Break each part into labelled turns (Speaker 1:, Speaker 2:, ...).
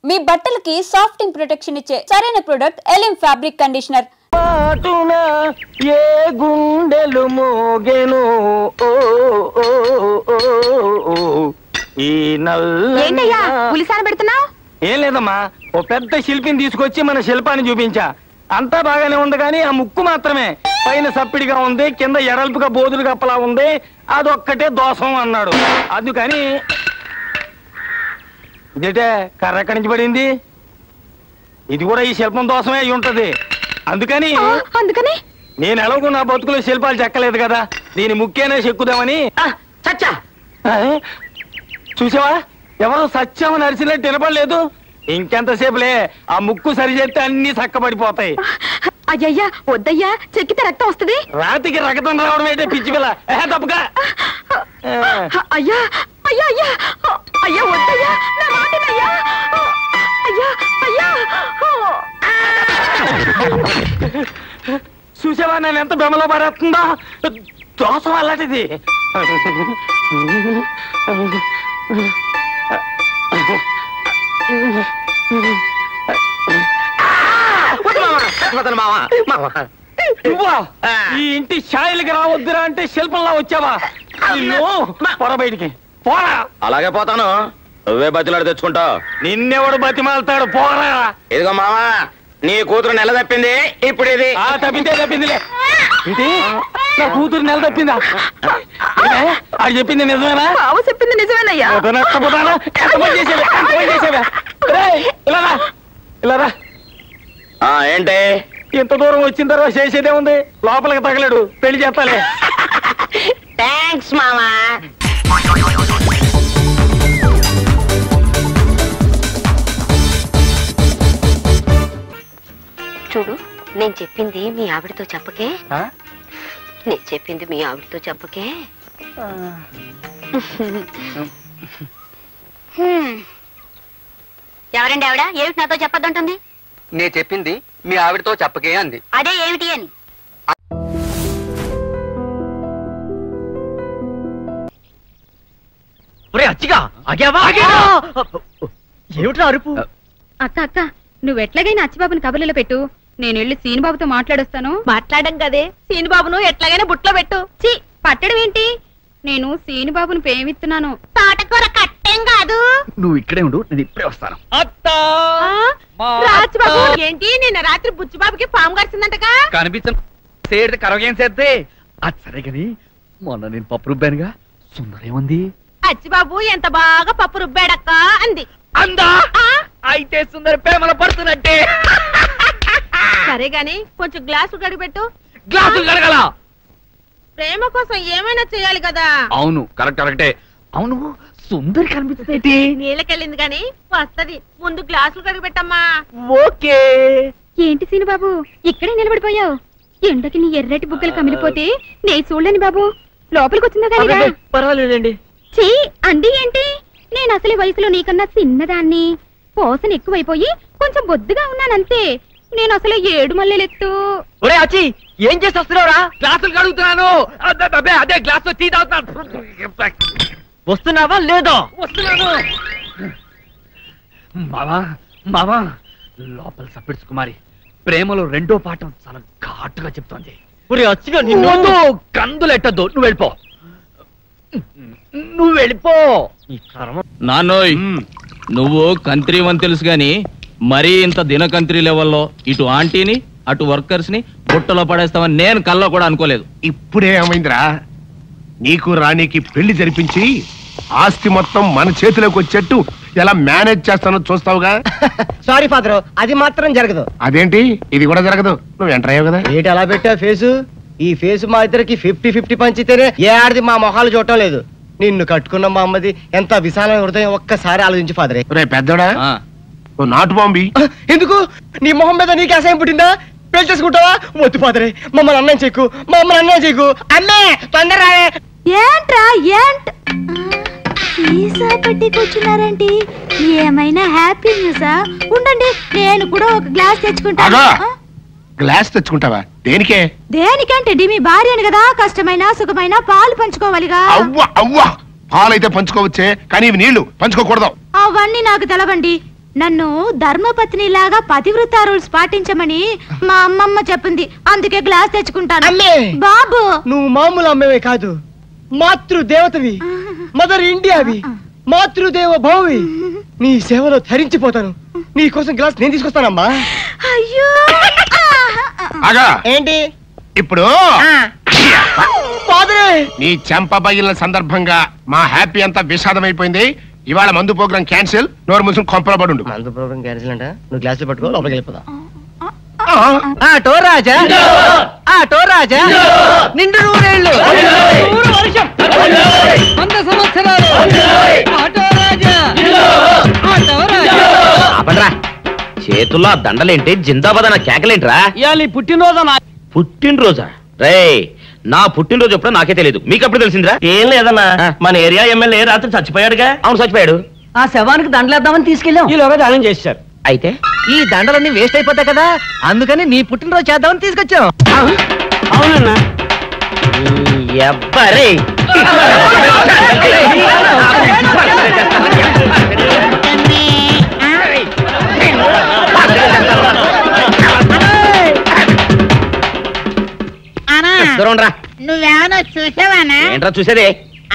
Speaker 1: మీ బట్టలకి సాఫ్టింగ్ ప్రొటెక్షన్ ఇచ్చే సరైన ప్రొడక్ట్ ఎలిమ్ ఫ్యాబ్రిక్ కండిషనర్.
Speaker 2: ఏ గుండెలు మోగెను ఈ
Speaker 3: ఏంటయ్యా పులిసాన పెడుతున్నావు?
Speaker 2: ఏం లేదమ్మా, ఓ పెద్ద శిల్పిని తీసుకొచ్చి మన శిల్పాన్ని చూపించా. అంతా బాగానే ఉంది కానీ ఆ ముక్కు మాత్రమే పైన సప్పిడిగా ఉంది, కింద ఎడల్పుగా బోదులు కప్పలా ఉంది, అదొక్కటే దోషం అన్నాడు. అందుకని ఇదేటే కర్ర ఎక్కడి నుంచి పడింది? ఇది కూడా ఈ శిల్పం దోషమే అయి ఉంటది. అందుకని నేను ఎలాగో నా బతుకులో శిల్పాలు చెక్కలేదు కదా, దీని ముక్కేనే చెక్కుదామని.
Speaker 4: చచ్చా
Speaker 2: చూసావా, ఎవరు సత్యం నరిసినట్టు వినపడలేదు. ఇంకెంతసేపులే, ఆ ముక్కు సరిచేస్తే అన్ని చక్కబడిపోతాయి.
Speaker 3: అయ్యయ్యా వద్దయ్యా, చెక్కితే రక్తం వస్తుంది.
Speaker 2: రాతికి రక్తం రావడం ఏంటే పిచ్చి పిల్ల, తప్పుగా.
Speaker 3: అయ్యా అయ్యా అయ్యా అయ్యా వద్దయ్యా, నా మాటనయ్యా. అయ్యా అయ్యా
Speaker 2: చూసావా నేను ఎంత బెమలో పడేస్తుందో, దోషం అలాంటిది. ఈ ఇంటి ఛాయలకి రావద్దురా అంటే శిల్పంలా వచ్చావా? పొర బయటికి పోరా.
Speaker 4: అలాగే పోతాను, నువ్వే బతిలాడు తెచ్చుకుంటావు.
Speaker 2: నిన్నెవడు బతిమాలతాడు, పోరా.
Speaker 4: ఇదిగో మామా, నీ కూతురు నెల తప్పింది, ఇప్పుడు ఇది
Speaker 2: తప్పిందిలే. ఇది నా కూతురు నెల తప్పిందా? అది చెప్పింది నిజమేనా?
Speaker 3: చెప్పింది నిజమేనయ్యా.
Speaker 2: ఇలా
Speaker 4: ఏంటి
Speaker 2: ఇంత దూరం వచ్చిన తర్వాత చేసేదే ఉంది, లోపలికి తగలేడు, పెళ్లి చేస్తాలే.
Speaker 4: థ్యాంక్స్ మామా.
Speaker 5: చూడు, నేను చెప్పింది మీ ఆవిడతో చెప్పకే. నేను చెప్పింది మీ ఆవిడతో చెప్పకే. ఎవరండి ఆవిడ? ఏమిటి నాతో చెప్పద్దంటుంది?
Speaker 6: నేను చెప్పింది మీ ఆవిడతో చెప్పకే అంది.
Speaker 5: అదే ఏమిటి అని.
Speaker 7: ఏమిట్రా అరుపు? అక్క అక్క, నువ్వెట్లాగైనా అచ్చిబాబుని కబుర్లలో పెట్టు, నేను వెళ్ళి సీనుబాబుతో మాట్లాడొస్తాను.
Speaker 3: మాట్లాడం కదే, సీనుబాబును ఎట్లాగైనా బుట్లో పెట్టు.
Speaker 7: చి, పట్టడం ఏంటి? నేను సీనుబాబుని ప్రేమిస్తున్నాను.
Speaker 5: తోటకూర కట్టేం కాదు.
Speaker 6: నువ్వు ఇక్కడే ఉండు, నేను ఇప్పుడే వస్తాను.
Speaker 3: రాజుబాబు ఏంటి, నిన్న రాత్రి బుచ్చిబాబుకి పాము కరిచిందంటగా?
Speaker 6: కనిపించే కరవేం చేస్తే అది సరే గాని, మొన్న నేను పప్పు రుబ్బానుగా, సుందరేముంది?
Speaker 3: అచ్చిబాబు ఎంత బాగా పప్పు రుబ్బాడక్క అంది.
Speaker 6: అందా? అయితే సుందర ప్రేమలో పడుతున్నట్టే.
Speaker 3: సరే గాని కొంచెం గ్లాసు గడిపెట్టు.
Speaker 6: గ్లాసులు కడగల,
Speaker 3: ప్రేమ కోసం ఏమైనా చేయాలి కదా.
Speaker 6: అవును కరెక్టే. అవును, సుందరి కనిపిస్తుంది.
Speaker 3: నీళ్ళకెళ్ళింది గాని వస్తది, ముందు గ్లాసులు కడిగిపెట్టమ్మా.
Speaker 6: ఓకే.
Speaker 7: ఏంటి సీనుబాబు ఇక్కడే నిలబడిపోయావు? ఎండకి నీ ఎర్రటి బుగ్గలు కమిలిపోతే నే చూడలేని బాబు, లోపలికి వచ్చిందా కానీ?
Speaker 6: పర్వాలేదండి.
Speaker 7: చీ, అండి ఏంటి? నేను అసలు వయసులో నీకన్నా చిన్నదాన్ని, పోసన ఎక్కువైపోయి కొంచెం బొద్దుగా ఉన్నానంతే. నేను అసలు 7 మల్లెలెత్తు.
Speaker 6: ఒరే అచ్చి, ఏం చేసి వస్తున్నావురా? గ్లాసులు కడుగుతున్నాను. అదే గ్లాస్ టీ తాగుతున్నాను. వస్తున్నావా లేదో? వస్తున్నాను. మావా లోపల సప్పిడ్స్ కుమారి ప్రేమలో రెండో పాఠం చాలా ఘాటుగా చెప్తోంది. కందులెట్టద్దు, నువ్వు వెళ్ళిపో.
Speaker 8: నాన్నోయ్, నువ్వు కంత్రీవని తెలుసు గాని మరీ ఇంత దినకంత్రి లెవెల్లో ఇటు ఆంటీని అటు వర్కర్స్ ని బుట్టలో పడేస్తామని నేను కల్లో కూడా అనుకోలేదు.
Speaker 9: ఇప్పుడే ఏమైందిరా, నీకు రాణికి పెళ్లి జరిపించి ఆస్తి మొత్తం మన చేతిలోకి వచ్చేట్టు ఎలా మేనేజ్ చేస్తానో చూస్తావుగా.
Speaker 4: సారీ ఫాదర్, అది మాత్రం జరగదు.
Speaker 9: అదేంటి, ఇది కూడా జరగదు? నువ్వు ఎంటర్ అయ్యావు కదా.
Speaker 4: ఏంటి అలా పెట్టా ఫేసు? ఈ ఫేసు మా ఇద్దరికి 50-50 పంచితేనే ఏ ఆడది మా మొహాలు చూడటం లేదు. నిన్ను కట్టుకున్న మా అమ్మది ఎంత విశాలమైన హృదయం, ఒక్కసారి ఆలోచించి ఫాదరే.
Speaker 9: రే పెద్దోడా, నాటు బాంబి.
Speaker 4: ఎందుకు? నీ మొహం మీద నీకు అసహ్యం పుట్టిందా? పెళ్లి చేసుకుంటావా? వద్దు ఫాదరే, మమ్మల్ని అన్నం చెక్కు, మా అమ్మని అన్నం చెక్కు. అమ్మే తొందర
Speaker 1: ఏంట్రా పెట్టి కూర్చున్నారేంటి? ఏమైనా హ్యాపీ న్యూసా? ఉండండి, నేను కూడా ఒక గ్లాస్ తెచ్చుకుంటాను.
Speaker 9: గ్లాస్ తెచ్చుకుంటావా? దేనికే?
Speaker 1: దేనికంటే మీ భార్యను కదా, కష్టమైన సుఖమైన పాలు పంచుకోవాలిగా.
Speaker 9: అవ్వా పాలైతే పంచుకోవచ్చే, కానీ ఇవి నీళ్లు పంచుకోకూడదు.
Speaker 1: అవన్నీ నాకు తెలవండి. నన్ను ధర్మపత్ని లాగా పతివ్రత రూల్స్ పాటించమని మా అమ్మమ్మ చెప్పింది. అందుకే గ్లాస్ తెచ్చుకుంటాను.
Speaker 4: అమ్మే!
Speaker 1: బాబు
Speaker 4: నువ్వు మామూలు అమ్మవే కాదు, మాతృదేవతవి, మదర్ ఇండియావి, మాతృదేవ భౌవి. నీ సేవలో ధరించిపోతాను. నీ కోసం గ్లాస్ నేను తీసుకొస్తానమ్మా.
Speaker 1: అయ్యో
Speaker 4: ఏంటి
Speaker 9: ఇప్పుడు నీ చెంప పగిలిన సందర్భంగా మా హ్యాపీ అంతా విషాదమైపోయింది. ఇవాళ మందు ప్రోగ్రాం క్యాన్సిల్. నోరు మూసుకుని కొంపలో పడు.
Speaker 4: మందు ప్రోగ్రాం క్యాన్సిల్ అంట. నువ్వు గ్లాసులు పట్టుకో, లోపలికి వెళ్ళిపోదా. ఆటో రాజా, ఆటో రాజా, నిండు నూరేళ్ళు, 100 సంవత్సరాలు, ఆటో రాజా, ఆటో రాజా.
Speaker 6: చేతుల్లో దండలేంటి, జిందాబాద్ అన్న కేకలేంట్రా?
Speaker 2: ఇవాళ పుట్టినరోజు.
Speaker 6: పుట్టినరోజా? రే, నా పుట్టినరోజు ఎప్పుడో నాకే తెలియదు, మీకు ఎప్పుడు తెలిసిందిరా?
Speaker 2: ఏం లేదన్నా, మన ఏరియా ఎమ్మెల్యే రాత్రి చచ్చిపోయాడుగా.
Speaker 6: అవును, చచ్చిపోయాడు.
Speaker 2: ఆ శవానికి దండలేద్దామని తీసుకెళ్ళాం. ఈలోగా దానం చేశారు.
Speaker 6: అయితే
Speaker 4: ఈ దండలన్నీ వేస్ట్ అయిపోతాయి కదా, అందుకని నీ పుట్టినరోజు చేద్దామని తీసుకొచ్చాం.
Speaker 2: అవునన్నా.
Speaker 6: ఎవ్వరే
Speaker 3: నువ్వేమన్నా చూసావానా?
Speaker 6: ఏంట్రా చూసేది?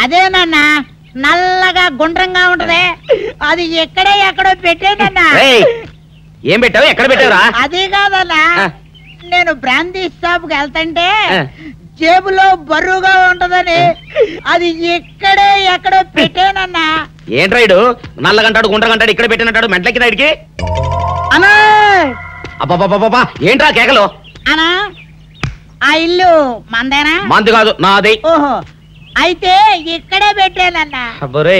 Speaker 3: అదేనన్నా, నల్లగా గుండ్రంగా ఉంటది, అది ఎక్కడో పెట్టేనన్నా.
Speaker 6: ఏం పెట్టావు? ఎక్కడ పెట్టావురా?
Speaker 3: అది కాదన్నా, నేను బ్రాందీ షాప్ కి వెళ్తుంటే జేబులో బరువుగా ఉంటదని అది ఎక్కడో పెట్టేనన్నా.
Speaker 6: ఏంట్రా ఇడు నల్లగంటాడు, గుండ్రగంటాడు, ఇక్కడ పెట్టినట్టాడు, మెంట్లెక్కిన ఇడికి.
Speaker 3: అన్నా
Speaker 6: అబ్బా, ఏంట్రా కేకలు?
Speaker 3: అన్నా, ఆ ఇల్లు మందేనా?
Speaker 6: మంది కాదు, నాది.
Speaker 3: ఓహో, అయితే ఇక్కడే పెట్టానన్నా.
Speaker 6: అబ్బరే,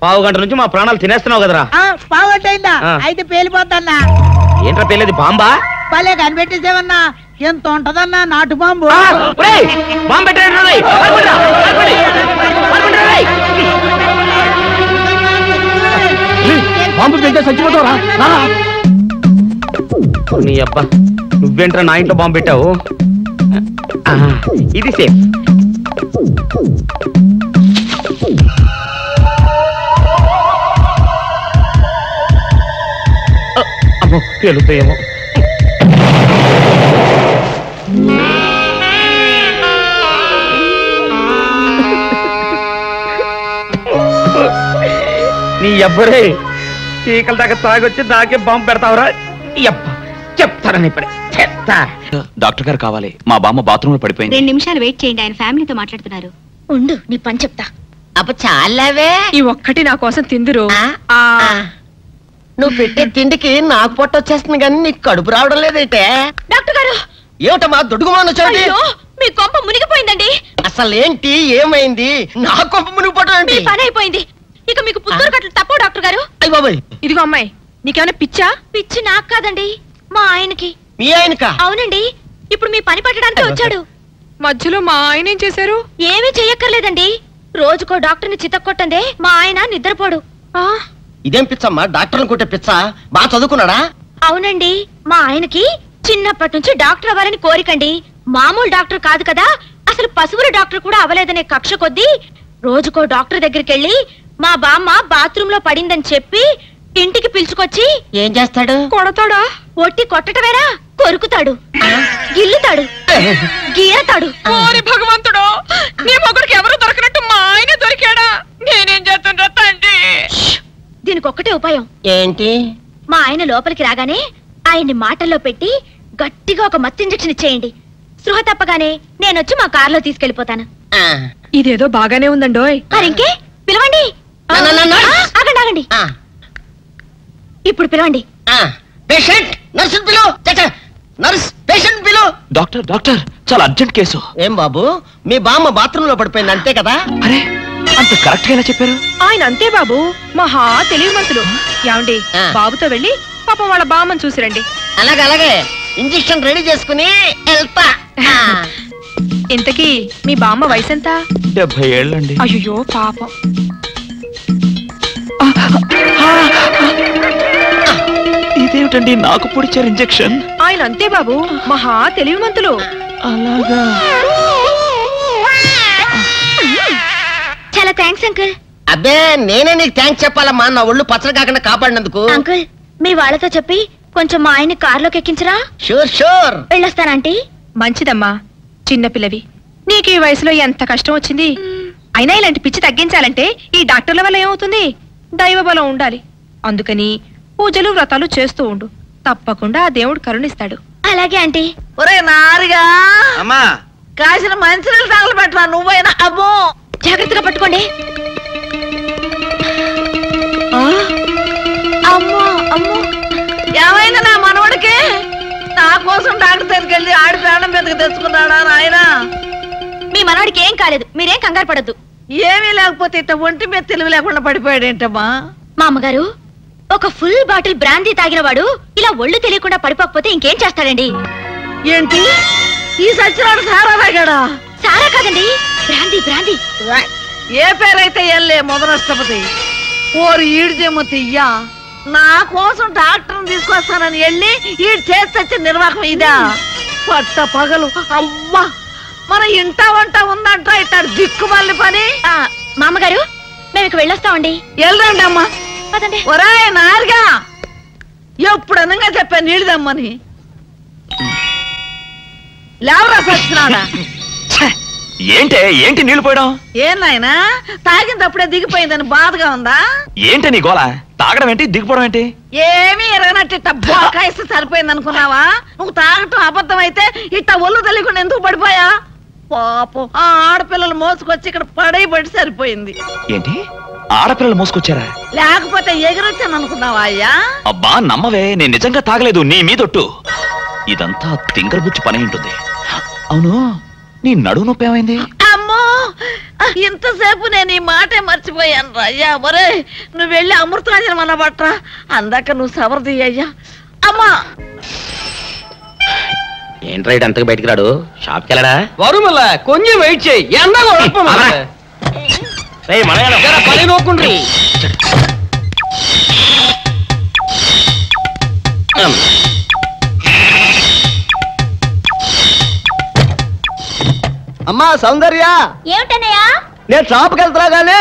Speaker 6: పావు గంట నుంచి మా ప్రాణాలు తినేస్తున్నావు కదరా.
Speaker 3: పావుగంటైందా? అయితే పేలిపోతాన్నా.
Speaker 6: ఏంట్రా పేలేది? బాంబా?
Speaker 3: భలే కనిపెట్టేసేవన్నా, ఎంత ఉంటదన్నా నాటు బాంబు.
Speaker 6: బాంబు పెట్టాడు.
Speaker 2: బాంబు పెడితే చచ్చిపోతావురా.
Speaker 6: నీ అబ్బా, నువ్వేంట్రా నా ఇంట్లో బాంబు పెట్టావు? ఇది సేఫ్. అమ్మో, పేలుతాయేమో. నీ అబ్బరే, చీకల దాకా తాగొచ్చి నాకే బాంబు పెడతావురా? చెప్తారని ఇప్పుడే చెప్తా.
Speaker 8: డాక్టర్ గారు కావాలి, మా బామ్మ బాత్రూమ్ లో పడిపోయింది.
Speaker 7: 2 నిమిషాలు వెయిట్ చేయండి, ఆయన ఫ్యామిలీతో మాట్లాడుతున్నారు.
Speaker 1: ఉండు, నీ పని చెప్తా.
Speaker 3: అప్ప చాలావే,
Speaker 7: ఈ ఒక్కటి నా కోసం తిందురు.
Speaker 3: నువ్వు పెట్టే తిండికి నాకు పొట్ట వచ్చేస్తుంది కానీ నీకు కడుపు రావడం లేదైతే.
Speaker 7: డాక్టర్ గారు,
Speaker 4: ఏమిటమ్మా దొడుగుమాను వచ్చాడు?
Speaker 7: అయ్యో, మీ కొంప మునిగిపోయిందండి.
Speaker 4: అసలు ఏంటి, ఏమైంది? నా కొంప మునిగిపోవడం
Speaker 7: మీ
Speaker 4: ఏంటి?
Speaker 7: పని అయిపోయింది. ఇక మీకు పుత్తూరు కట్టలు తప్పవు డాక్టర్ గారు.
Speaker 4: అయ్య బాబాయ్,
Speaker 7: ఇదిగో అమ్మాయి, నీకేమైనా పిచ్చా? పిచ్చి నాకు కాదండి, మా ఆయనకి.
Speaker 4: మీ ఆయనకా?
Speaker 7: అవునండి, ఇప్పుడు మీ పని పట్టడానికి వచ్చాడు. మధ్యలో మా ఆయన ఏం చేశారు? ఏమీ చెయ్యక్కర్లేదండి, రోజుకో డాక్టర్ని చితక్కొట్టందే మా ఆయన నిద్రపోడు.
Speaker 4: ఇదేం పిచ్చమ్మా, డాక్టర్ని కొట్టే పిచ్చ? బాగా చదువుకున్నాడా?
Speaker 7: అవునండి, మా ఆయనకి చిన్నప్పటి నుంచి డాక్టర్ అవ్వాలని కోరికండి. మామూలు డాక్టర్ కాదు కదా, అసలు పశువుల డాక్టర్ కూడా అవ్వలేదనే కక్ష కొద్దీ రోజుకో డాక్టర్ దగ్గరికి వెళ్ళి మా బామ్మ బాత్రూమ్ లో పడిందని చెప్పి ఇంటికి పిలుచుకొచ్చి
Speaker 3: ఏం చేస్తాడు?
Speaker 7: కొడతాడా? ఒట్టి కొట్టటమేరా, కొరుకుతాడు, గిల్లుతాడు, గీరతాడు. ఓరి భగవంతుడు, నీ మొగుడికి ఎవరు దొరకనట్టు మా ఆయన దొరికాడా? నేనేం చేస్తుండ్రా తండ్రి? దీనికి ఒక్కటే ఉపాయం.
Speaker 3: ఏంటి?
Speaker 7: మా ఆయన లోపలికి రాగానే ఆయన్ని మాటల్లో పెట్టి గట్టిగా ఒక మత్తు ఇంజెక్షన్ ఇచ్చేయండి. స్పృహ తప్పగానే నేనొచ్చి మా కారులో తీసుకెళ్లిపోతాను. ఇదేదో బాగానే ఉందండోయ్. మరింకే పిలవండి. ఆగండి ఆగండి, ఇప్పుడు పిలవండి.
Speaker 4: పేషెంట్, నర్సు పిలు. నర్స్, పేషెంట్ పిలు.
Speaker 8: డాక్టర్, డాక్టర్, చాలా అర్జెంట్ కేసు.
Speaker 4: ఏం బాబు, మీ బామ్మ బాత్రూమ్ లో పడిపోయింది అంతే కదా?
Speaker 8: అరే, అంత కరెక్ట్ గా ఎలా చెప్పారు?
Speaker 7: ఆయన అంతే బాబు, మహా తెలివిమంతులు. ఏమండి, బాబుతో వెళ్ళి పాపం వాళ్ళ బామ్మని చూసిరండి.
Speaker 3: అలాగే ఇంజెక్షన్ రెడీ చేసుకుని వెళ్తా.
Speaker 7: ఇంతకీ మీ బామ్మ వయసు ఎంత?
Speaker 8: 70 ఏళ్ళండి.
Speaker 7: అయ్యో పాపం.
Speaker 8: ఇదేమిటండి నాకు పొడిచారు ఇంజెక్షన్?
Speaker 7: ఆయన అంతే బాబు, మహా తెలివిమంతులు.
Speaker 8: అలాగా?
Speaker 7: చాలా థ్యాంక్స్ అంకుల్.
Speaker 4: అబ్బే, నేనే నీకు థ్యాంక్స్ చెప్పాలమ్మా, నా ఒళ్ళు పచ్చడి కాకుండా కాపాడినందుకు.
Speaker 7: అంకుల్, మీ వాళ్ళతో చెప్పి కొంచెం మా ఆయన్ని కారులోకి ఎక్కించరా?
Speaker 3: Sure sure.
Speaker 7: వెళ్ళొస్తానంటీ.
Speaker 10: మంచిదమ్మా, చిన్నపిల్లవి, నీకు ఈ వయసులో ఎంత కష్టం వచ్చింది. అయినా ఇలాంటి పిచ్చి తగ్గించాలంటే ఈ డాక్టర్ల వల్ల ఏమవుతుంది? దైవ బలం ఉండాలి. అందుకని పూజలు వ్రతాలు చేస్తూ ఉండు, తప్పకుండా ఆ దేవుడు కరుణిస్తాడు.
Speaker 7: అలాగే ఆంటీ.
Speaker 11: ఒరే నారిగా
Speaker 4: అమ్మా,
Speaker 11: కాసిన మంచినీళ్ళు తగలబెట్టరా నువ్వైనా. అబ్బో,
Speaker 7: జాగ్రత్తగా పట్టుకోండి. అమ్మో అమ్మో,
Speaker 11: ఏమైంది నా మనవడికి? నా కోసం డాక్టర్ దగ్గరికి వెళ్ళి ఆడి ప్రాణం మీదకి తెచ్చుకున్నాడా నాయన?
Speaker 7: మీ మనవాడికి ఏం కాలేదు, మీరేం కంగారు పడద్దు.
Speaker 11: ఏమీ లేకపోతే ఇట్ట ఒంటి మీద తెలివి లేకుండా పడిపోయాడేంటమ్మా?
Speaker 7: మా అమ్మగారు, ఒక ఫుల్ బాటిల్ బ్రాందీ తాగిన వాడు ఇలా ఒళ్ళు తెలియకుండా పడిపోకపోతే ఇంకేం చేస్తాడండి?
Speaker 11: ఏంటి ఈ సచ్చినాడు సారా తాగాడా?
Speaker 7: సారా కాదండి, బ్రాందీ బ్రాందీ.
Speaker 11: ఏ పేరైతే ఎల్లే మొదలష్టపతి. ఓరు ఈడ్జేమో తియ్యా, నా కోసం డాక్టర్ని తీసుకొస్తానని వెళ్ళి ఈడు చేసి నిర్వాహం ఇదా? పట్ట పగలు అవ్వా, మన ఇంట వంట ఉందంట ఇట్టాడు దిక్కుమల్లి పని.
Speaker 7: మామగారు, మేము ఇక వెళ్ళొస్తామండి.
Speaker 11: వెళ్ళండి అమ్మా.
Speaker 7: పదండి.
Speaker 11: ఒరే నారుగా, ఎప్పుడు అనగా చెప్పాను నీళ్ళు దమ్మని. లేవరా సచ్చినాడా?
Speaker 12: ఏంటి నీళ్లు పోయడం?
Speaker 11: ఏం నాయనా, తాగినప్పుడే దిగిపోయిందని బాధగా ఉందా?
Speaker 12: ఏంటి నీ గోళ? తాగడం ఏంటి, దిగిపోవడం ఏంటి?
Speaker 11: ఏమీ ఎరగనట్టు ఇట్ట బోకాయిస్తే సరిపోయింది అనుకున్నావా? నువ్వు తాగటం అబద్ధం అయితే ఇట్ట ఒళ్ళు తెలియకుండా ఎందుకు పడిపోయా? పాపం ఆ ఆడపిల్లలు మోసుకొచ్చి ఇక్కడ పడి సరిపోయింది.
Speaker 12: ఏంటి, ఆడపిల్లలు మోసుకొచ్చారా?
Speaker 11: లేకపోతే ఎగిరొచ్చాను అనుకున్నావా అయ్యా?
Speaker 12: అబ్బా నమ్మవే, నేను నిజంగా తాగలేదు, నీ మీదొట్టు. ఇదంతా తింగరబుచ్చి పని ఉంటుంది. అవును, నీ నడువు నొప్పి ఏమైంది?
Speaker 11: అమ్మో, ఇంతసేపు నేను ఈ మాటే మర్చిపోయాను రా అయ్యా. ఒరే, నువ్వు వెళ్ళి అమృతాంజనం అన్న బట్రా, అందాక నువ్వు సవరది అయ్యా. అమ్మా,
Speaker 3: ఏంట్రా ఇటు అంతకు బయటికి రాడు? షాప్కి వెళ్ళడా?
Speaker 6: వరుమల కొంచెం వెయిట్ చేయి, ఎండ పని నోకుండ్రి.
Speaker 4: అమ్మా సౌందర్య,
Speaker 7: ఏమిటన్నయ్యా?
Speaker 4: నేను షాప్కి వెళ్తున్నా గానీ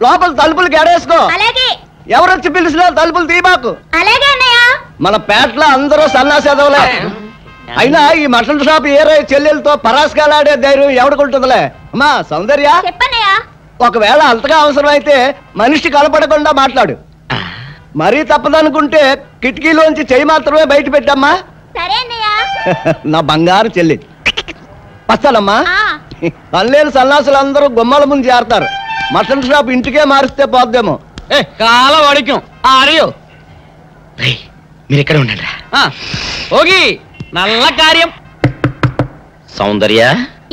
Speaker 4: లోపల తలుపులు గడేసుకో.
Speaker 7: అలాగే.
Speaker 4: ఎవరొచ్చి పిలిచినా తలుపులు తీయబాకు.
Speaker 7: అలాగే అన్నయ్య.
Speaker 4: మన పేటలో అందరూ సన్నాసేదవులే. అయినా ఈ మటన్ షాప్ ఏరే చెల్లెలతో పరాస్కాలాడే ధైర్యం ఎవడుకుంటుందిలే. అమ్మా సౌందర్య,
Speaker 7: చెప్పన్నయ్యా.
Speaker 4: ఒకవేళ అంతగా అవసరం అయితే మనిషి కనపడకుండా మాట్లాడు. మరీ తప్పదనుకుంటే కిటికీలోంచి చెయ్యి మాత్రమే బయట పెట్టమ్మా.
Speaker 7: సరే అన్నయ్య.
Speaker 4: నా బంగారు చెల్లి. వస్తానమ్మా. పనిలేని సన్నాసులు అందరూ గుమ్మల ముందు చేరతారు. మటన్ షాప్ ఇంటికే మారిస్తే పోద్దేమో.
Speaker 6: కాల వాడికం ఆరియో.
Speaker 3: మీరు ఇక్కడే ఉండండి.
Speaker 6: ఓగి నల్ల కార్యం.
Speaker 3: సౌందర్య,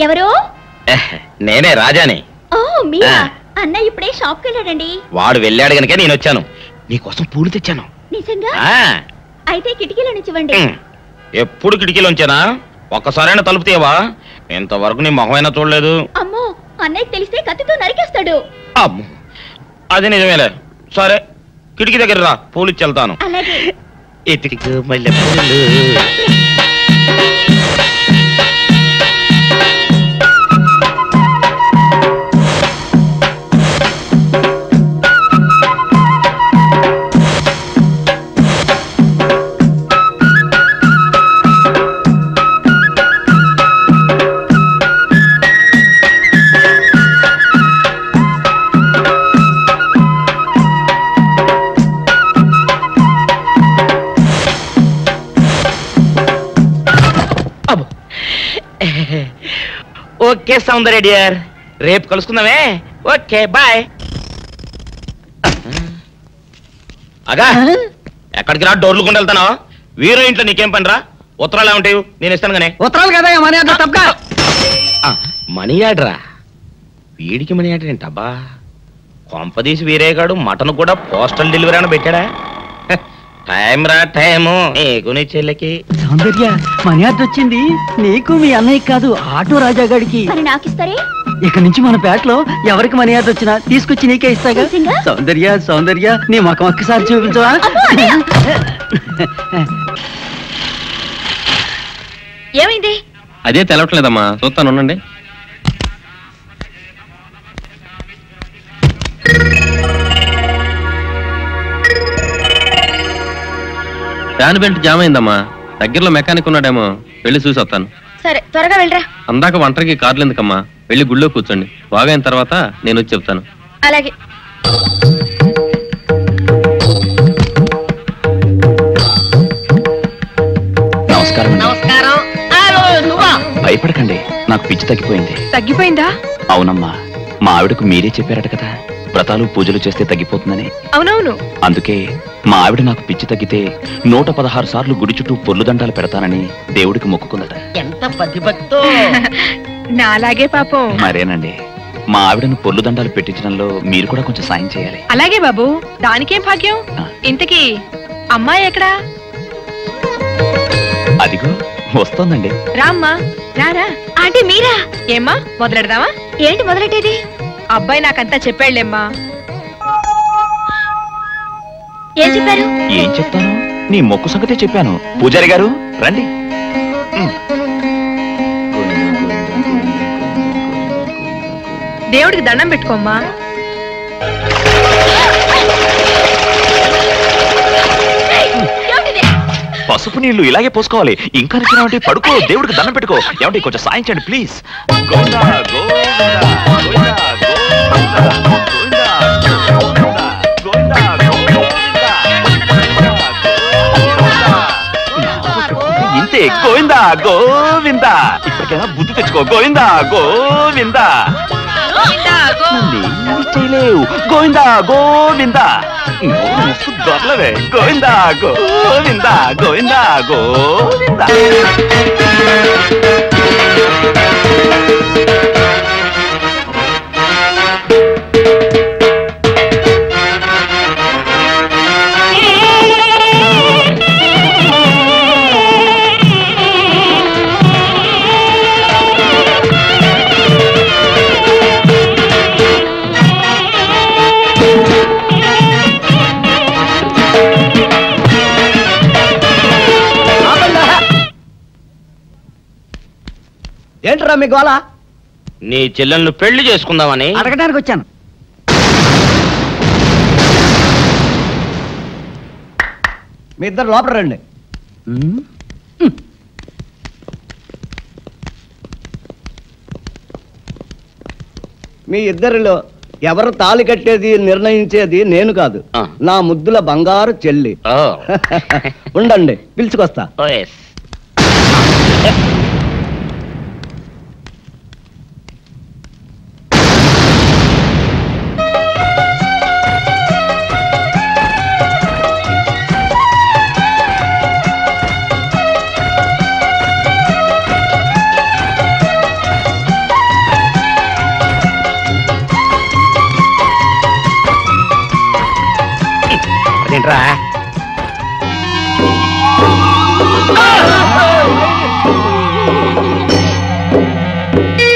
Speaker 7: ఎవరు?
Speaker 3: నేనే రాజాని.
Speaker 7: ఓ మీరా? అన్నయ్య ఇప్పుడే షాప్కి వెళ్ళాడండి.
Speaker 3: వాడు వెళ్ళాడు గనుక నేను వచ్చాను. నీకోసం పూలు తెచ్చాను.
Speaker 7: నిజంగా? అయితే కిటికీలో నుంచి ఇవ్వండి.
Speaker 3: ఎప్పుడు కిటికీలోంచేనా? ఒక్కసారైనా తలుపు తీయవా? ఇంతవరకు నీ మొహమైనా చూడలేదు.
Speaker 7: అమ్మో, అన్నయ్య తెలిస్తే కత్తితో నరికేస్తాడు.
Speaker 3: అమ్మో, అది నిజమేలే. సరే, కిటికీ దగ్గర రా, పూలు ఇచ్చి వెళ్తాను.
Speaker 7: అలాగే.
Speaker 3: ఇటుకు మల్లె పూలు. ఓకే సౌందర్య డియర్, రేపు కలుసుకుందామే. Okay bye. అగా ఎక్కడికి రా, డోర్లు కొండ వెళ్తానా? వీరో ఇంట్లో నీకేం పని రా? ఉత్తరాలు ఏమంటాయి? నేను ఇస్తాను గానే.
Speaker 6: ఉత్తరాలు కదా మనీ ఆర్డర్ తప్ప.
Speaker 3: మనీ ఆర్డరా? వీడికి మనీ ఆర్డర్ ఏంటబ్బా? కొంపదీసి వీరేగాడు మటన్ కూడా పోస్టల్ డెలివరీ అని పెట్టాడా? టైం రా టైము నీకు నీ చెల్లెకి.
Speaker 13: సౌందర్య, మనీ ఆర్డర్ వచ్చింది. నీకు మీ అన్నయ్య కాదు, ఆటో రాజా గాడికి.
Speaker 7: నాకిస్తారే?
Speaker 13: ఇక నుంచి మన పేటలో ఎవరికి మనీ ఆర్డర్ వచ్చినా తీసుకొచ్చి నీకే ఇస్తాగా. సౌందర్య సౌందర్య, నీ ముఖం ఒక్కసారి చూపించవా?
Speaker 7: ఏమైంది?
Speaker 8: అదే తెలవట్లేదమ్మా, చూస్తాను ఉండండి.
Speaker 14: ఫ్యాన్ బెల్ట్ జామ్ అయిందమ్మా. దగ్గరలో మెకానిక్ ఉన్నాడేమో, వెళ్ళి చూసి వస్తాను.
Speaker 7: సరే త్వరగా వెళ్ళరా.
Speaker 14: అందాక వంటకి కార్లు ఎందుకమ్మా, వెళ్ళి గుళ్ళో కూర్చోండి. బాగైన తర్వాత నేను వచ్చి చెప్తాను.
Speaker 7: అలాగే.
Speaker 12: నమస్కారం.
Speaker 11: నమస్కారం.
Speaker 12: భయపడకండి, నాకు పిచ్చి తగ్గిపోయింది.
Speaker 10: తగ్గిపోయిందా?
Speaker 12: అవునమ్మా, మా ఆవిడకు మీరే చెప్పారట కదా, వ్రతాలు పూజలు చేస్తే తగ్గిపోతుందని.
Speaker 10: అవునవును.
Speaker 12: అందుకే మా ఆవిడ నాకు పిచ్చి తగ్గితే 116 సార్లు గుడి చుట్టూ పొర్లు దండాలు పెడతానని దేవుడికి మొక్కుకుందట.
Speaker 11: ఎంత పతిభక్తో.
Speaker 10: నాలాగే పాపం.
Speaker 12: మరేనండి, మా ఆవిడను పొర్లు దండాలు పెట్టించడంలో మీరు కూడా కొంచెం సాయం చేయాలి.
Speaker 10: అలాగే బాబు, దానికేం భాగ్యం. ఇంతకీ అమ్మాయి ఎక్కడా?
Speaker 12: అదిగో వస్తోందండి.
Speaker 10: రామ్మా, రారా.
Speaker 7: ఆంటీ మీరా?
Speaker 10: ఏమ్మా మొదలెడదామా?
Speaker 7: ఏంటి మొదలెట్టేది?
Speaker 10: అబ్బాయి నాకంతా చెప్పాడులేమ్మా.
Speaker 7: ఏం చెప్పారు?
Speaker 12: ఏం చెప్తాను, నీ మొక్కు సంగతే చెప్పాను. పూజారి గారు రండి.
Speaker 10: దేవుడికి దండం పెట్టుకోమ్మా.
Speaker 12: పసుపు నీళ్లు ఇలాగే పోసుకోవాలి. ఇంకా నచ్చినావంటే పడుకో, దేవుడికి దండం పెట్టుకో. ఏమంటే కొంచెం సాయం చేయండి ప్లీజ్. గోవిందా గోవిందా గోవిందా గోవిందా గోవిందా గోవిందా. ఇంతే, గోవిందా గోవిందా. ఇప్పటికైనా బుద్ధి తెచ్చుకో. గోవిందా గోవిందా. చేయలేవు. గోవిందా గోవిందా. దొరలవే. గోవిందా గోవిందా గోవిందా గోవిందా.
Speaker 13: ఏంట్రా మీ గోళ?
Speaker 3: నీ చెల్లెలను పెళ్లి చేసుకుందామని
Speaker 13: అడగడానికి వచ్చాను. మీ ఇద్దరు లోపల రండి. మీ ఇద్దరిలో ఎవరు తాళి కట్టేది నిర్ణయించేది నేను కాదు, నా ముద్దుల బంగారు చెల్లి. ఉండండి, పిలుచుకొస్తా.
Speaker 3: ఏంట్రా?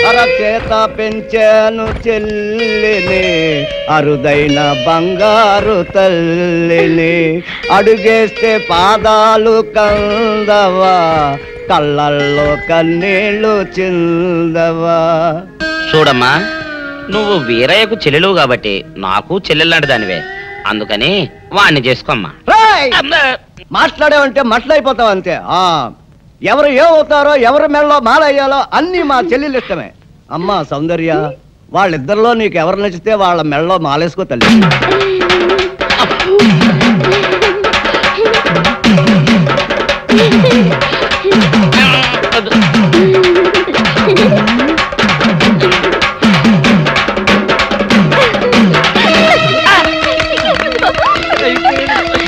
Speaker 13: అరచేత పెంచాను చెల్లిని, అరుదైన బంగారు తల్లిని. అడుగేస్తే పాదాలు కందవా, కళ్ళల్లో కన్నీళ్లు చిందవా.
Speaker 3: చూడమ్మా, నువ్వు వీరయ్యకు చెల్లెలు కాబట్టి నాకు చెల్లెల్లాంటి దానివే. అందుకని వాణ్ణి చేసుకోమ్మా.
Speaker 13: మాట్లాడేవంటే మట్లయిపోతావు అంతే. ఎవరు ఏమవుతారో, ఎవరి మెళ్ళలో మాలయ్యాలో అన్ని మా చెల్లెలు ఇష్టమే. అమ్మా సౌందర్య, వాళ్ళిద్దరిలో నీకు ఎవరు నచ్చితే వాళ్ళ మెళ్ళలో మాలేసుకో తల్లి.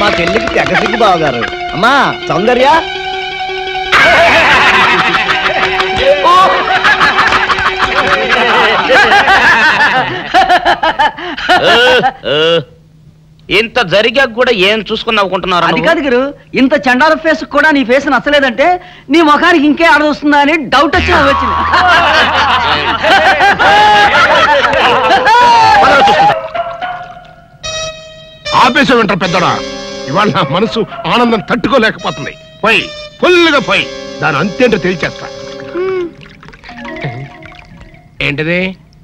Speaker 13: మా చెల్లికి తెగసిగ్గు బావగారు. అమ్మా సౌందర్య,
Speaker 3: ఇంత జరిగాక కూడా ఏం చూసుకుని నవ్వుకుంటున్నారు?
Speaker 13: అది కాదు గురు, ఇంత చండాల ఫేస్ కూడా నీ ఫేస్ నచ్చలేదంటే నీ ముఖానికి ఇంకే ఆడదొస్తుందా అని డౌట్ వచ్చి వచ్చింది.
Speaker 9: ఆపేసం వింటారు పెద్దడా. ఇవాళ నా మనసు ఆనందం తట్టుకోలేకపోతుంది. పోయి ఫుల్గా పోయి దాని అంతేంటో తెలిచేస్తా. ఏంటిది?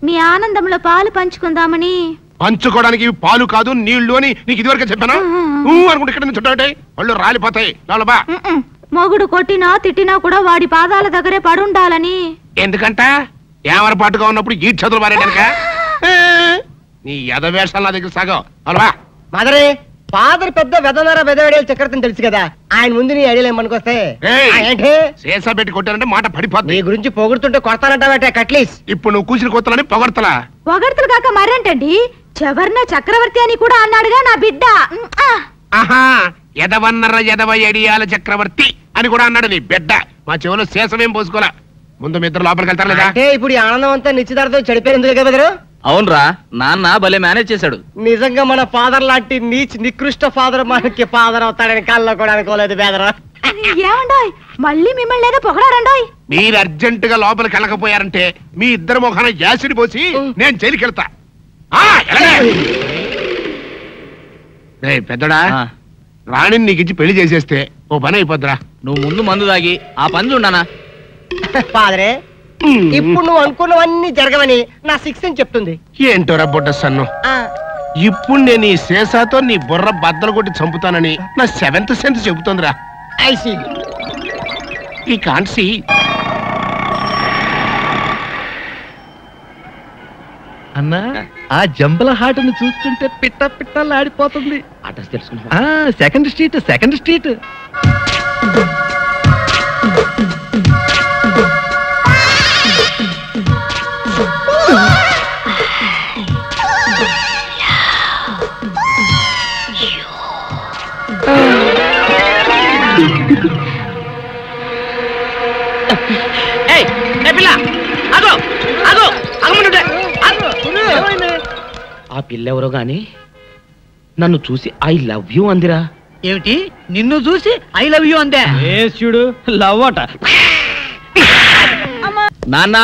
Speaker 1: మీ ఆనందంలో పాలు పంచుకుందామని
Speaker 9: పంచుకోవడానికి ఇవి పాలు కాదు నీళ్లు అని నీకు ఇదివరకే చెప్పానా అనుకుంటే ఇక్కడ నుంచి చుట్టాటే వాళ్ళు రాలిపోతాయి లోలబా.
Speaker 1: మొగుడు కొట్టినా తిట్టినా కూడా వాడి పాదాల దగ్గరే పడుండాలని.
Speaker 9: ఎందుకంట ఏమరపాటుగా ఉన్నప్పుడు ఈ చదువులు మారేడానిక నీ యథవేషాలు నా దగ్గర సాగం అలవా.
Speaker 4: మదరే ఫాదర్ పెద్ద వెదనర వెదవేడేలు చక్రవర్తిని తెలుసు కదా, ఆయన ముందు నీ ఐడియాలు ఏమనుకొస్తే ఏంటి
Speaker 9: శేషా పెట్టి కొట్టారంటే మాట పడిపోతుంది.
Speaker 4: నీ గురించి పొగుడుతుంటే కొడతానంటావే కట్లీస్.
Speaker 9: ఇప్పుడు నువ్వు కూసిన కొత్తలని పొగడతలా?
Speaker 1: పొగడతలు కాక మరేంటండి, చివర్న చక్రవర్తి అని కూడా అన్నాడుగా నా బిడ్డ.
Speaker 9: ఆహా ఎదవన్నర ఎదవ ఎడియాల చక్రవర్తి అని కూడా అన్నాడు నీ బిడ్డ. మా చెవులో శేషమేం పోసుకోలే. ముందు మీ ఇద్దరు లోపలికి వెళ్తారు లేదా?
Speaker 4: అంటే ఇప్పుడు ఈ ఆనందం అంతా నిశ్చితార్థం చెడిపోయింది కదా.
Speaker 8: అవునరా, నాన్న భలే మేనేజ్ చేశాడు.
Speaker 4: నిజంగా మన ఫాదర్ లాంటి నికృష్ట ఫాదర్ మనకి ఫాదర్ అవుతాడని కళ్ళలో కూడా అనుకోలేదు బేదరా.
Speaker 1: ఏమండోయ్ మళ్ళీ మిమ్మల్ని ఏదో పొగడారండోయ్.
Speaker 9: మీరు అర్జెంట్ గా లోపలికి వెళ్ళకపోయారంటే మీ ఇద్దరు ముఖాన యాసిడ్ పోసి నేను జైలుకి వెళ్తా. పెద్దడా రాణిని నీకు ఇచ్చి పెళ్లి చేసేస్తే ఓ పని అయిపోద్దిరా.
Speaker 8: నువ్వు ముందు మందు తాగి ఆ పని చూడనా.
Speaker 4: ఫాదరే ఇప్పుడు నువ్వు అనుకున్నవన్నీ జరగవని నా సిక్స్ అని చెప్తుంది.
Speaker 9: ఏంటోరా బొడ్డ సన్ను, ఇప్పుడు నేను ఈ శేషాతో నీ బుర్ర బద్దలు కొట్టి చంపుతానని నా సెవెంత్ సెన్స్ చెబుతుందిరా.
Speaker 4: ఐ సీ
Speaker 9: ఈ కాంట్ సీ.
Speaker 6: అన్నా ఆ జంబల హాటును చూస్తుంటే పిట్ట పిట్టలాడిపోతుంది.
Speaker 3: అడ్రస్ తెలుసుకున్నా.
Speaker 6: Second street.
Speaker 3: ఆ పిల్లెవరో గాని నన్ను చూసి ఐ లవ్ యూ అందిరా.
Speaker 6: ఏమిటి నిన్ను చూసి ఐ లవ్ యూ అందే?
Speaker 8: చూడు లవ్ అట. నాన్న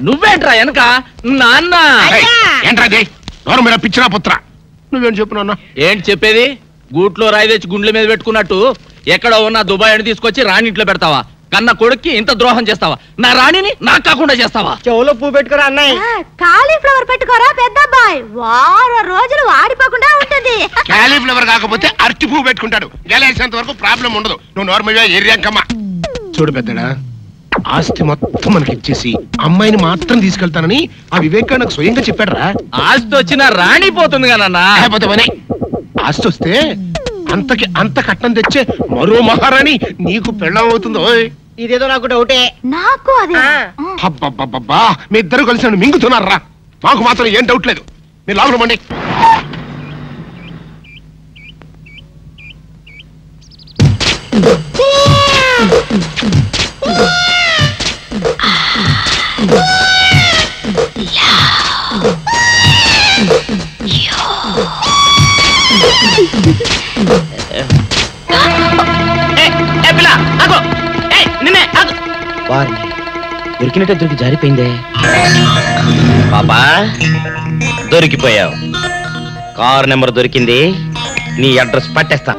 Speaker 8: నువ్వేంట్రా వెనక? నాన్న
Speaker 9: ఏంట్రా పిచ్చిరా పుత్ర, నువ్వేం చెప్పు నాన్న?
Speaker 8: ఏంటి చెప్పేది? గూట్లో రాయి తెచ్చి గుండెల మీద పెట్టుకున్నట్టు ఎక్కడ ఉన్న దుబాయ్ అని తీసుకొచ్చి రాణింట్లో పెడతావా? కన్న కొడుక్కి ఇంత ద్రోహం చేస్తావా? నా రాణిని నాకు కాకుండా చేస్తావా?
Speaker 4: చెవులో పువ్వు పెట్టుకోరా అన్నయ్య.
Speaker 1: కాలీఫ్లవర్ పెట్టుకోరా పెద్దబ్బాయి, వారం రోజులు వాడిపోకుండా ఉంటుంది.
Speaker 9: కాలీఫ్లవర్ కాకపోతే అరటి పువ్వు పెట్టుకుంటాడు. గెలేసేంత వరకు ప్రాబ్లం ఉండదు. నువ్వు నార్మల్గా ఏరియాకమ్మా. చూడు పెద్దడా, ఆస్తి మొత్తం మనకి ఇచ్చేసి అమ్మాయిని మాత్రం తీసుకెళ్తానని ఆ వివేక్ నాకు స్వయంగా చెప్పాడురా.
Speaker 8: ఆస్తి వచ్చిన రాణి పోతుంది కదన్నా.
Speaker 9: ఆస్తి వస్తే అంతకి అంత కట్నం తెచ్చే మరో మహారాణి నీకు పెళ్ళం అవుతుందో.
Speaker 4: ఇదేదో నాకు డౌటే.
Speaker 1: నాకు అదే.
Speaker 9: అబ్బబ్బబ్బబ్బా, మీ ఇద్దరు కలిసి నన్ను మింగుతున్నారా? మాకు మాత్రం ఏం డౌట్ లేదు. మీరు లోపల మండి.
Speaker 3: దొరికినట్టే దొరికి జారిపోయిందే. పాపా దొరికిపోయావు. కారు నెంబర్ దొరికింది, నీ అడ్రస్ పట్టేస్తా.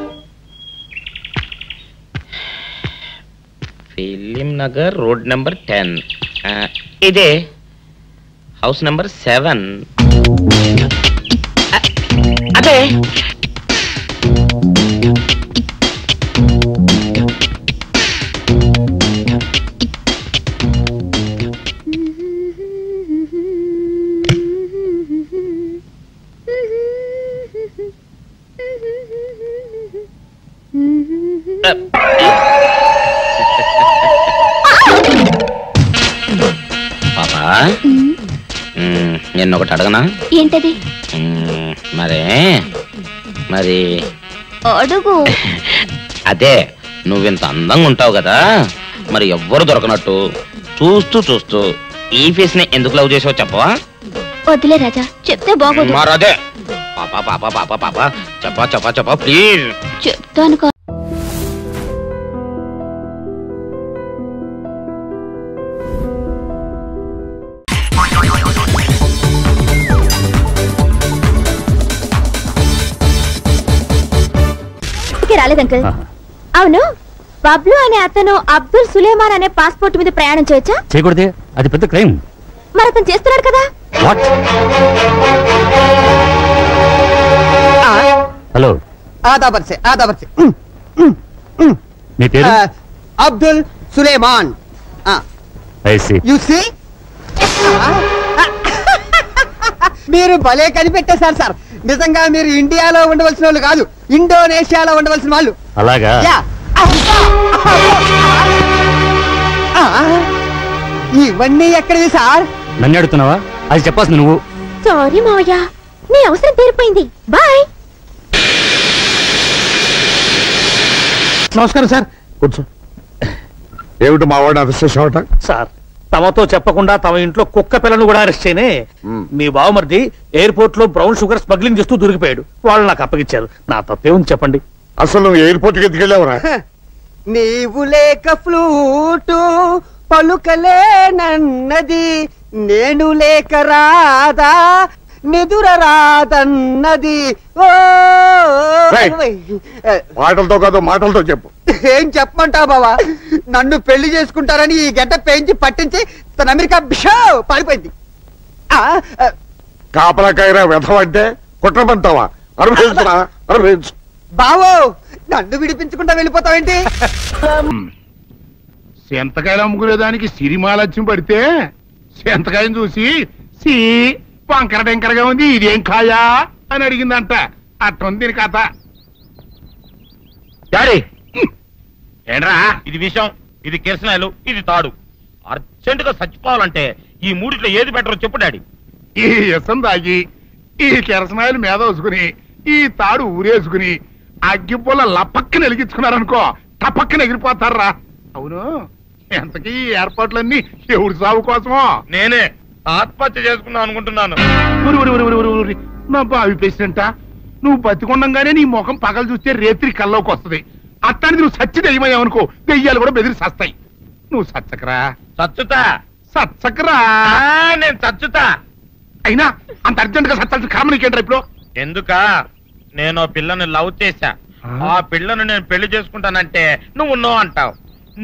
Speaker 3: Film Nagar road number 10. ఇదే హౌస్ నెంబర్ 7. అదే పాపా నేను ఒకటి అడగనా?
Speaker 7: ఏంటది?
Speaker 3: మరి
Speaker 7: అడుగు.
Speaker 3: అదే నువ్వింత అందంగా ఉంటావు కదా, మరి ఎవ్వరు దొరకనట్టు చూస్తూ ఈ ఫేస్ ని ఎందుకు లవ్ చేసావు చెప్పవా?
Speaker 7: వదిలే రాజా, చెప్తే బాగోదు.
Speaker 3: మరదే పాపా పాపా పాపా పాపా చెప్పా ప్లీజ్.
Speaker 7: చెప్తాను. రాలేదు అంకుల్. అవును, బబ్లు అనే అతను అబ్దుల్ సులేమాన్ అనే పాస్పోర్ట్ మీద ప్రయాణం చేయొచ్చా?
Speaker 15: చేయకూడదే, అది పెద్ద క్రైమ్.
Speaker 7: మరి అతను చేస్తున్నాడు కదా.
Speaker 15: హలో,
Speaker 16: ఆదాబర్సే ఆదాబర్సే.
Speaker 15: మీ పేరు?
Speaker 16: అబ్దుల్ సులేమాన్. యు సీ, మీరు భలే కనిపెట్టేశారు సార్. నిజంగా మీరు ఇండియాలో ఉండవలసిన వాళ్ళు కాదు, ఇండోనేషియాలో ఉండవలసిన వాళ్ళు.
Speaker 15: అలాగా?
Speaker 16: ఇవన్నీ ఎక్కడివి సార్?
Speaker 15: నన్ను అడుగుతున్నావా? అది చెప్పాల్సింది నువ్వు.
Speaker 7: సారీ మావయ్య, నీ అవసరం తీరిపోయింది. బాయ్.
Speaker 17: నమస్కారం సార్.
Speaker 15: కూర్చో.
Speaker 17: ఏమిటి మా వాడిని అరెస్ట్ చేసావట?
Speaker 15: సార్, తమతో చెప్పకుండా తమ ఇంట్లో కుక్క పిల్లను కూడా అరెస్ట్ చేయనే. మీ బావమరిది ఎయిర్పోర్ట్ లో బ్రౌన్ షుగర్ స్మగ్లింగ్ చేస్తూ దొరికిపోయాడు. వాళ్ళు నాకు అప్పగించారు. నా తప్పేముంది చెప్పండి.
Speaker 17: అసలు నువ్వు ఎయిర్పోర్ట్ కి ఎత్తుకెళ్ళావురా?
Speaker 16: నీవు లేక ఫ్లూటు పలుకలేనన్నది, నేను లేక రాదా నిదుర రాదన్నది.
Speaker 17: మాటలతో కాదు, మాటలతో చెప్పు.
Speaker 16: ఏం చెప్పమంటావు బావా? నన్ను పెళ్లి చేసుకుంటారని ఈ గడ్డ పెంచి పట్టించి తన అమెరికా బిషో పారిపోయింది.
Speaker 17: కాపలాకాయరా వెధవంటే కుట్రమంటావా? అనుభవించురా, అనుభవించు.
Speaker 16: బావో, నన్ను విడిపించుకుంటా వెళ్ళిపోతావేంటి?
Speaker 9: సెంతకాయలు అమ్ముకునేదానికి సిరిమాలత్యం పడితే సెంతకాయని చూసి సి వంకర టెంకరగా ఉంది, ఇదేం కాయా అని అడిగిందంట. అట్టుంది దీని కథ.
Speaker 3: డాడీ, ఏంట్రా ఇది విషం, ఇది కిరసనాయలు, ఇది తాడు. అర్జెంట్ గా చచ్చిపోవాలంటే ఈ మూడిట్లో ఏది బెటర్ చెప్పు డాడీ.
Speaker 9: ఈ ఇసం తాగి, ఈ కిరసనాయలు మీద వేసుకుని, ఈ తాడు ఊరేసుకుని అగ్గిపుల్ల లపక్కన వెలిగించుకున్నారనుకో, టపక్కన ఎగిరిపోతారా. అవును, ఎంతకీ ఈ ఏర్పాట్లన్నీ ఎవరి సాగు కోసమో?
Speaker 3: నేనే ఆత్మహత్య చేసుకుందాం అనుకుంటున్నాను.
Speaker 9: నా బావి ప్రెసిడెంటా, నువ్వు బతికొండంగానే నీ ముఖం పగలు చూస్తే రేత్రి కల్లోకి వస్తుంది. అట్టానికి నువ్వు సచ్చి దెయ్యమయ్యావనుకో, దెయ్యాలు కూడా బెదిరి సస్తాయి. నువ్వు సచ్చకరా.
Speaker 3: చచ్చుతా.
Speaker 9: సచ్చకరా.
Speaker 3: నేను చచ్చుతా.
Speaker 9: అయినా అంత అర్జెంట్ గా సచ్చాల్సిన కర్మ నీకేంట్రా ఇప్పుడు?
Speaker 3: ఎందుక, నేను పిల్లని లవ్ చేశా. ఆ పిల్లను నేను పెళ్లి చేసుకుంటానంటే నువ్వు నో అంటావు.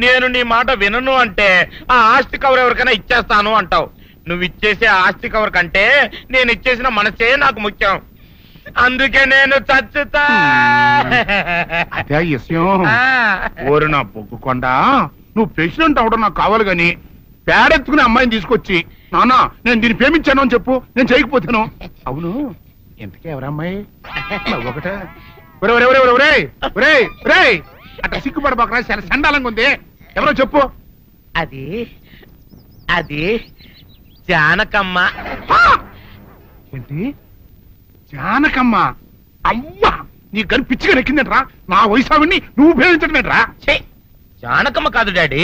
Speaker 3: నేను నీ మాట వినను అంటే ఆ ఆస్తి కవర్ ఎవరికైనా ఇచ్చేస్తాను అంటావు. నువ్వు ఇచ్చేసే ఆస్తి కవర్ కంటే నేను ఇచ్చేసిన మనసే నాకు ముఖ్యం. అందుకే నేను చచ్చుతా.
Speaker 9: అదే విషయం. ఓరు నా బొగ్గుకొండ, నువ్వు ప్రెసిడెంట్ అవడం నాకు కావాలి గాని పేడెత్తుకునే అమ్మాయిని తీసుకొచ్చి నానా నేను దీన్ని ప్రేమించాను అని చెప్పు, నేను చేయకపోతాను. అవును, ఎంతకే ఎవరమ్మాయి? ఒకటే అట్లా సిగ్గుపడబాకరా, చాలా సండాలంగా ఉంది. ఎవరో చెప్పు.
Speaker 3: అది అది జానకమ్మ.
Speaker 9: ఏంటి జానకమ్మ? అమ్మా, నీకు కానీ పిచ్చిగా నెక్కిందంట్రా. నా వయసావిని నువ్వు ప్రేమించడమేట్రా?
Speaker 3: జానకమ్మ కాదు డాడీ,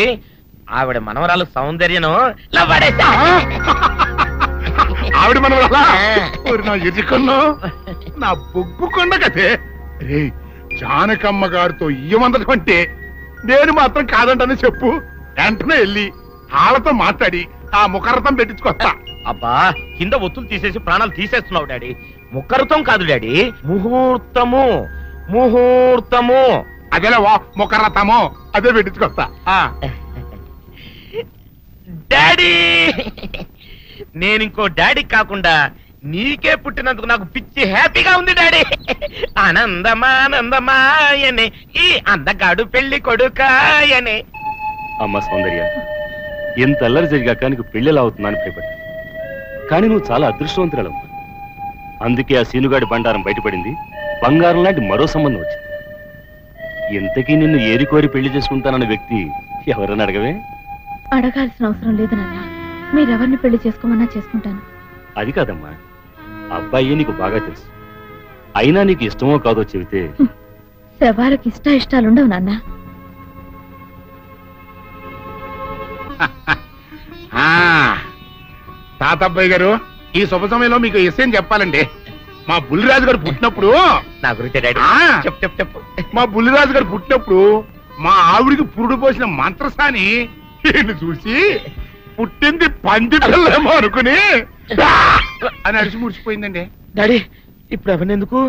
Speaker 3: ఆవిడ మనవరాలు సౌందర్యను
Speaker 9: ఆవిడ మనవరాలా? నా ఎదుకున్నా నా బొగ్గుకొండ కదే. రే, జానకమ్మ గారితో ఇయ్యమందడం అంటే నేను మాత్రం కాదంటని చెప్పు. వెంటనే వెళ్ళి వాళ్ళతో మాట్లాడి ఆ ముఖరథం పెట్టించుకొస్తా.
Speaker 3: అబ్బా, కింద ఒత్తులు తీసేసి ప్రాణాలు తీసేస్తున్నావు డాడీ. ముఖరథం కాదు డాడీ, ముహూర్తము. ముహూర్తము
Speaker 9: అదేలా ముఖరథము, అదే పెట్టించుకొస్తా.
Speaker 3: డాడీ, నేనింకో డాడీ కాకుండా నీకే పుట్టినందుకు నాకు పిచ్చి హ్యాపీగా ఉంది డాడీ. ఆనందమానందమాయనే ఈ అందగాడు పెళ్లి కొడుకాయనే.
Speaker 15: అమ్మ సౌందర్య, ఎంత అల్లరి జరిగాక నీకు పెళ్లిలా అవుతుందని భయపడ్డా. కానీ నువ్వు చాలా అదృష్టవంతురాలమ్మా. అందుకే ఆ సీనుగాడి బండారం బయటపడింది. బంగారం లాంటి మరో సంబంధం వచ్చింది. ఇంతకీ నిన్ను ఏరికోరి పెళ్లి చేసుకుంటానన్న వ్యక్తి ఎవరని అడగవే?
Speaker 7: అడగాల్సిన అవసరం లేదు నాన్న. మీరెవరిని పెళ్లి చేసుకోమన్నా చేసుకుంటాను.
Speaker 15: అది కాదమ్మా, అబ్బాయి నీకు బాగా తెలుసు. అయినా నీకు ఇష్టమో కాదో చెబితే.
Speaker 7: శవాలకి ఇష్టాలుండవు నాన్న.
Speaker 9: తాతబ్బాయి గారు, ఈ శుభ సమయంలో మీకు విషయం చెప్పాలండి. మా బుల్లిరాజు గారు పుట్టినప్పుడు
Speaker 3: నా గురించి చెప్పు.
Speaker 9: మా బుల్లిరాజు గారు పుట్టినప్పుడు మా ఆవిడికి పురుడు పోసిన మంత్రసాని చూసి పుట్టింది పంది పిల్లేమో అనుకుని అని అడిచి ముడిచిపోయిందండి.
Speaker 3: డాడీ, ఇప్పుడు అవన్నెందుకు?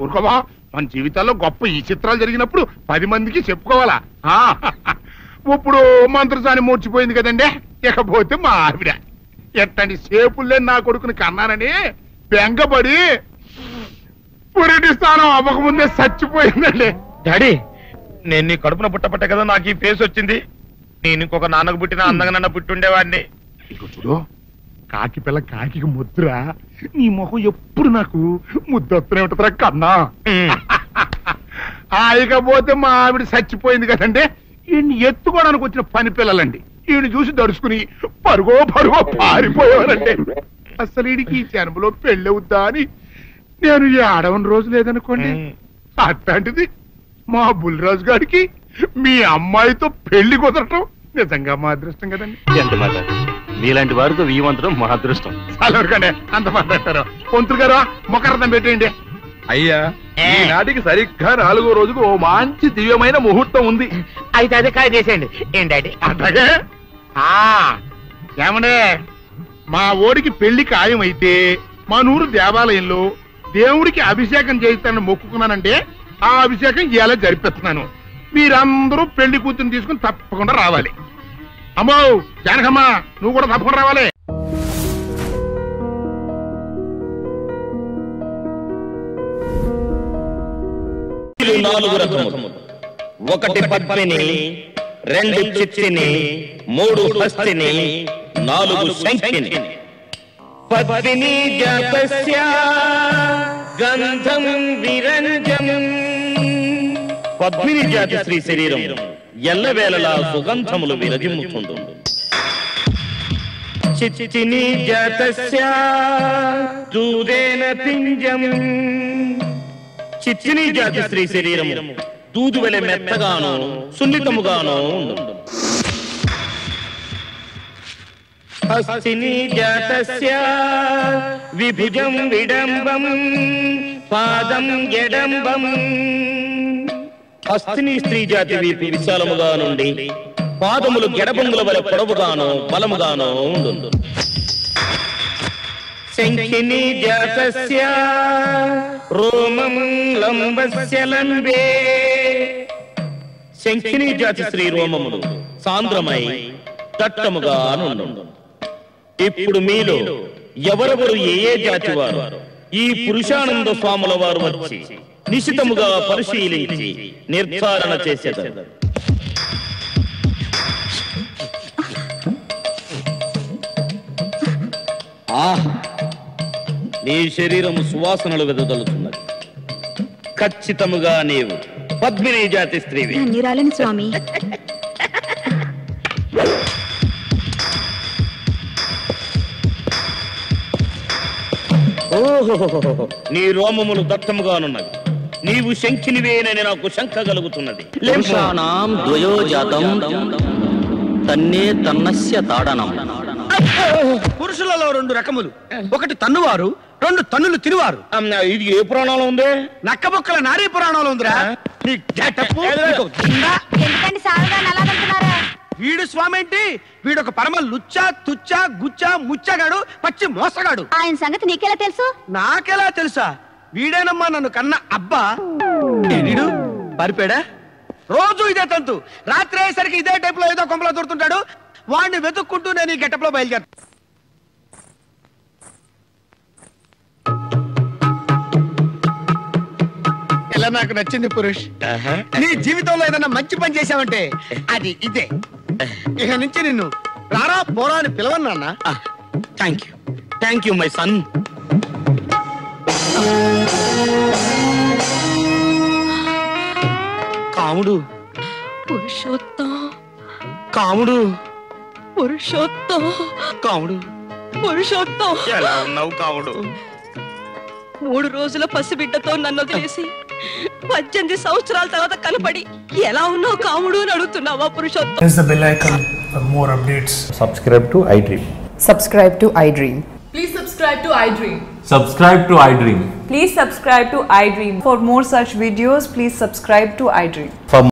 Speaker 9: ఊరుకోవా, మన జీవితాల్లో గొప్ప ఈ చిత్రాలు జరిగినప్పుడు 10 మందికి చెప్పుకోవాలా. ఇప్పుడు మంత్రసాని మూర్చిపోయింది కదండి, ఇకపోతే మా ఆవిడ ఎట్టండి సేపుల్లే నా కొడుకుని కన్నానని బెంగపడి పురిటి స్థానం అవ్వకముందే చచ్చిపోయిందండి.
Speaker 3: డాడీ నేను నీ కడుపున పుట్టపట్ట కదా నాకు ఈ ఫేస్ వచ్చింది. నేను ఇంకొక నాన్నకు పుట్టిన అందంగా నన్ను పుట్టుండేవాడిని.
Speaker 9: ఇక చూడు, కాకి పిల్ల కాకి ముద్ర, నీ మొహం ఎప్పుడు నాకు ముద్దొత్తనే ఉంటుందిరా కన్నా. ఇకపోతే మా ఆవిడ చచ్చిపోయింది కదండి, ఈయన్ని ఎత్తుకోవడానికి వచ్చిన పని పిల్లలండి. ఈయన చూసి దడుచుకుని పరుగో పారిపోయేవారండి. అసలు ఈడికి ఈ జన్మలో పెళ్ళవుద్దా అని నేను ఏడవని రోజు లేదనుకోండి. అట్లాంటిది మా బుల్రాజు గారికి మీ అమ్మాయితో పెళ్లి కుదరటం నిజంగా మా అదృష్టం కదండి.
Speaker 15: ఎంత మాట, మీలాంటి వారితో వీయమంతరం మా అదృష్టం.
Speaker 9: చాలవరకండి అంత మాట్లాడతారు. పొంతులు గారు మొకరదం పెట్టేయండి.
Speaker 18: అయ్యా ఈనాటికి సరిగ్గా 4వ రోజుకు ఓ మంచి దివ్యమైన ముహూర్తం ఉంది.
Speaker 3: అయితే అదే కాయ చేసేయండి. ఏంటి
Speaker 9: అట్లాగే ఏమండే, మా ఓడికి పెళ్లి ఖాయం అయితే మా నూరు దేవాలయంలో దేవుడికి అభిషేకం చేయిస్తానని మొక్కుకున్నానంటే ఆ అభిషేకం ఇలా జరిపిస్తున్నాను. మీరందరూ పెళ్లి కూతురు తీసుకుని తప్పకుండా రావాలి. అమ్మో జానకమ్మ, నువ్వు కూడా తప్పకుండా రావాలి.
Speaker 3: నాలుగు రకములు, 1 పద్మిని, 2 చిత్తిని, 3 హస్తిని, 4 శంఖిని. పద్మిని జాతస్య గంధం విరంజం. పద్మిని జాతి స్త్రీ శరీరం ఎల్లవేళలా సుగంధములు విరజిమ్ముతుంది. చిత్తిని జాతస్య దూదేన పింజం. చిత్తిని జాతి స్త్రీ శరీరం దూదు వెల మెత్తగాను సున్నితముగాను ఉండు. హస్తిని జాతస్య విభుజం విడంబం పాదం ఎడంబం. హస్తిని స్త్రీ జాతి వీపు విశాలముగా నుండి పాదములు గెడబంగుల వలె పొడవుగాను బలముగాను ఉండు. శంఖిని జాతస్య రోమం లంబస్య లంబే. శంఖిని జాతి స్త్రీ రోమములు సాంద్రమై దట్టముగా నుండు. ఇప్పుడు మీలో ఎవరెవరు ఏ జాతి వారు ఈ పురుషానంద స్వాముల వారు వచ్చి నిశితముగా పరిశీలించి నిర్ధారణ చేసేదారు. నీ శరీరము సువాసనలు వెదజల్లుతున్నది. ఖచ్చితముగా నీవు పద్మిని జాతి స్త్రీవి.
Speaker 1: ధన్యురాలని స్వామి.
Speaker 3: ఓహో, నీ రోమములు దట్టముగానున్నవి. నీవు శంఖినివేనని నాకు శంక కలుగుతున్నది.
Speaker 19: పురుషాణం ద్వయోజాతం తన్నే తన్నస్య తాడనం.
Speaker 4: పురుషులలో 2 రకములు, 1 తన్నువారు, 2 తన్నులు తినువారు.
Speaker 3: ఇది ఏ పురాణంలో ఉంది?
Speaker 4: నక్కబొక్కల నారీ పురాణంలో ఉందిరా. వీడు స్వామి ఏంటి? వీడొక పరమ లుచ్చా తుచ్చా గుచ్చా ముచ్చగాడు, పచ్చి మోసగాడు.
Speaker 1: ఆయన సంగతి నీకెలా తెలుసు?
Speaker 4: నాకెలా తెలుసా? వీడేనమ్మా నన్ను కన్న అబ్బా. వీడు పరిపేడా? రోజు ఇదే తంతు. రాత్రి అయ్యేసరికి ఇదే టైప్ లో ఏదో కొంపలో దొరుకుతుంటాడు. వాడిని వెతుక్కుంటూ నేను ఈ గెటప్ లో బయలుదేరు. ఇలా నాకు నచ్చింది పురుష్. నీ జీవితంలో ఏదైనా మంచి పని చేశావంటే అది ఇదే. ఇక నుంచి నిన్ను రారా పోరా అని పిలవను నాన్న.
Speaker 3: Thank you my son. Kamudu,
Speaker 10: Purushottam,
Speaker 3: Kamudu,
Speaker 10: Purushottam,
Speaker 3: Kamudu,
Speaker 10: Purushottam.
Speaker 3: ఎలా ఉన్నావు కాముడు?
Speaker 10: 3 రోజుల పసిబిడ్డతో నన్ను వదిలేసి 18 సంవత్సరాల తర్వాత కనపడి ఎలా ఉన్నావు కాముడు అని అడుగుతున్నావా Purushottam?
Speaker 20: Press the bell icon for more updates.
Speaker 21: Subscribe to iDream.
Speaker 22: Subscribe to iDream.
Speaker 23: Please subscribe to iDream.
Speaker 21: Subscribe to iDream.
Speaker 23: Please subscribe to iDream. For more such videos, please subscribe to iDream.
Speaker 21: For